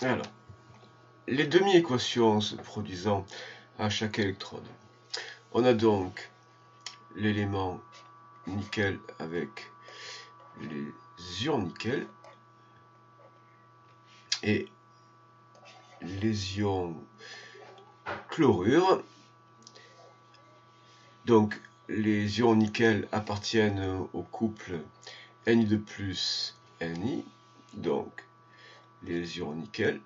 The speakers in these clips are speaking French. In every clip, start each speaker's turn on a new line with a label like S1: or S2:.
S1: Alors, les demi-équations se produisant à chaque électrode. On a donc l'élément nickel avec les ions nickel et les ions chlorure. Donc les ions nickel appartiennent au couple Ni2 plus Ni. Donc les ions nickel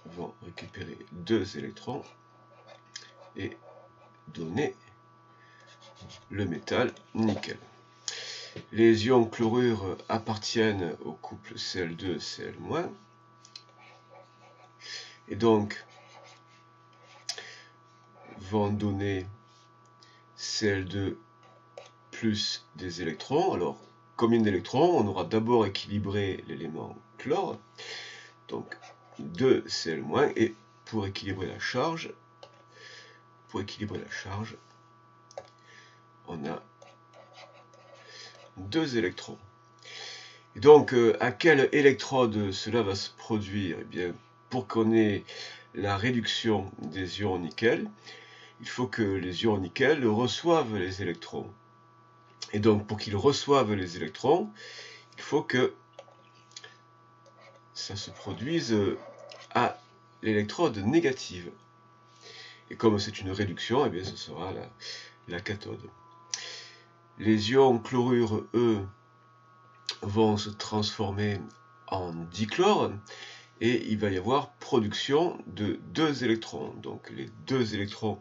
S1: vont récupérer 2 électrons et donner le métal nickel. Les ions chlorure appartiennent au couple Cl2, Cl-, et donc vont donner Cl2 plus des électrons. Alors, combien d'électrons? On aura d'abord équilibré l'élément chlore, donc 2 Cl-, et pour équilibrer la charge, on a 2 électrons. Et donc, à quelle électrode cela va se produire? Eh bien, pour qu'on ait la réduction des ions nickel, il faut que les ions nickel reçoivent les électrons. Et donc, pour qu'ils reçoivent les électrons, il faut que ça se produise à l'électrode négative. Et comme c'est une réduction, eh bien, ce sera la cathode. Les ions chlorure, eux, vont se transformer en dichlore, et il va y avoir production de 2 électrons. Donc les 2 électrons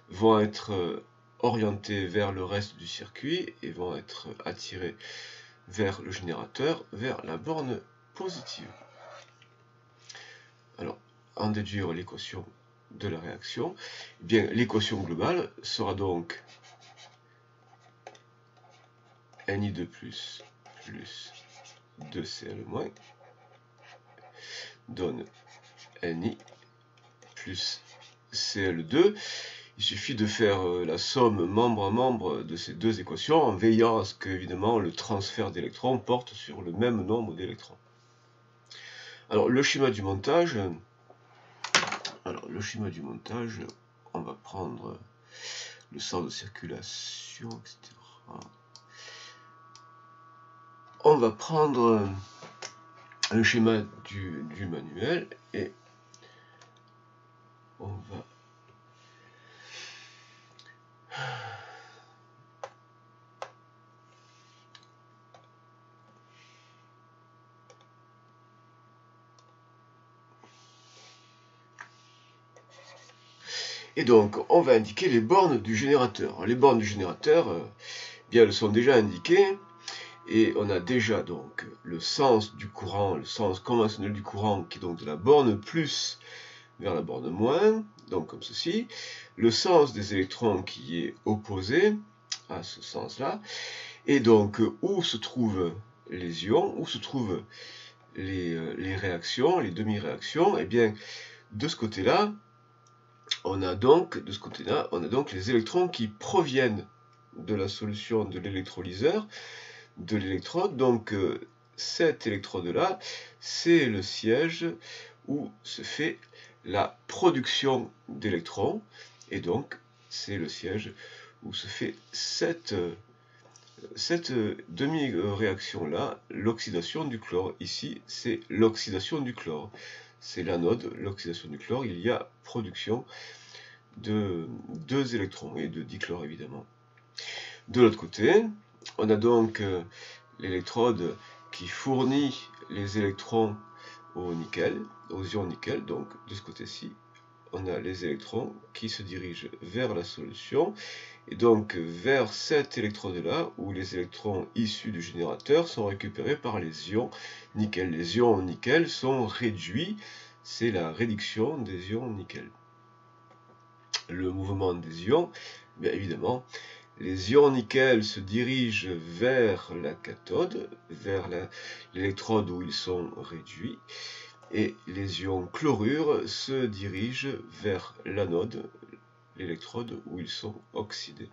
S1: vont être orientés vers le reste du circuit et vont être attirés vers le générateur, vers la borne positive. Alors, en déduire l'équation de la réaction, eh bien l'équation globale sera donc Ni2 plus 2Cl- donne Ni plus Cl2. Il suffit de faire la somme membre à membre de ces deux équations en veillant à ce que, évidemment, le transfert d'électrons porte sur le même nombre d'électrons. Alors, le schéma du montage, on va prendre le sens de circulation, etc. On va prendre le schéma du manuel et on va et donc on va indiquer les bornes du générateur. Les bornes du générateur, bien, elles sont déjà indiquées. Et on a déjà donc le sens du courant, le sens conventionnel du courant, qui est donc de la borne plus vers la borne moins, donc comme ceci. Le sens des électrons qui est opposé à ce sens-là. Et donc, où se trouvent les ions, où se trouvent les réactions, les demi-réactions? Eh bien, de ce côté-là, on a donc les électrons qui proviennent de la solution de l'électrolyseur, de l'électrode. Donc cette électrode-là, c'est le siège où se fait la production d'électrons, et donc c'est le siège où se fait cette demi-réaction-là, l'oxydation du chlore. Ici, c'est l'oxydation du chlore. C'est l'anode, l'oxydation du chlore. Il y a production de 2 électrons et de dichlore, évidemment. De l'autre côté, on a donc l'électrode qui fournit les électrons au nickel, aux ions nickel. Donc de ce côté-ci, on a les électrons qui se dirigent vers la solution, et donc vers cette électrode-là, où les électrons issus du générateur sont récupérés par les ions nickel. Les ions nickel sont réduits, c'est la réduction des ions nickel. Le mouvement des ions, bien évidemment, les ions nickel se dirigent vers la cathode, vers l'électrode où ils sont réduits, et les ions chlorure se dirigent vers l'anode, l'électrode où ils sont oxydés.